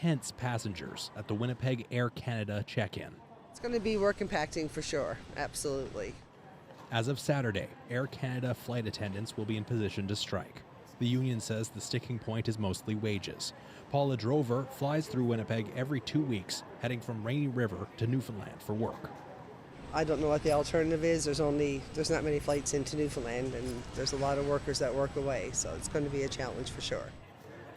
tense passengers at the Winnipeg Air Canada check-in. It's going to be work impacting for sure, absolutely. As of Saturday, Air Canada flight attendants will be in position to strike. The union says the sticking point is mostly wages. Paula Drover flies through Winnipeg every 2 weeks, heading from Rainy River to Newfoundland for work. I don't know what the alternative is. There's not many flights into Newfoundland, and there's a lot of workers that work away, so it's going to be a challenge for sure.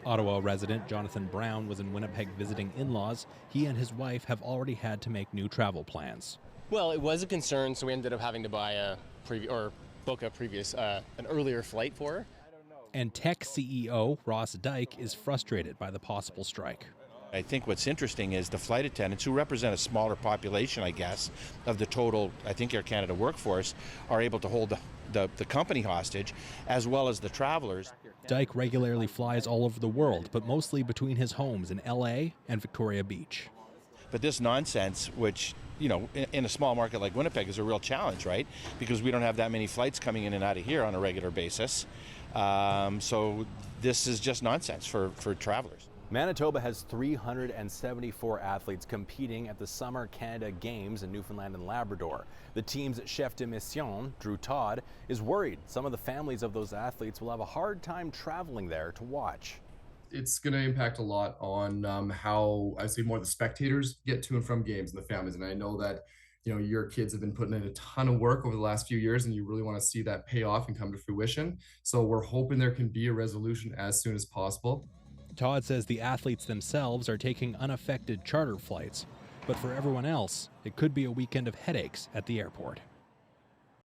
Ottawa resident Jonathan Brown was in Winnipeg visiting in-laws. He and his wife have already had to make new travel plans. Well, it was a concern, so we ended up having to buy book an earlier flight for her. And tech CEO Ross Dyke is frustrated by the possible strike. I think what's interesting is the flight attendants, who represent a smaller population, I guess, of the total, I think, Air Canada workforce, are able to hold the company hostage, as well as the travelers. Dyke regularly flies all over the world, but mostly between his homes in LA and Victoria Beach. But this nonsense, which, in a small market like Winnipeg, is a real challenge, right? Because we don't have that many flights coming in and out of here on a regular basis. So this is just nonsense for travelers. Manitoba has 374 athletes competing at the Summer Canada Games in Newfoundland and Labrador. The team's chef de mission, Drew Todd, is worried some of the families of those athletes will have a hard time traveling there to watch. It's going to impact a lot on how, I say, more the spectators get to and from games and the families. And I know that, your kids have been putting in a ton of work over the last few years, and you really want to see that pay off and come to fruition. So we're hoping there can be a resolution as soon as possible. Todd says the athletes themselves are taking unaffected charter flights, but for everyone else, it could be a weekend of headaches at the airport.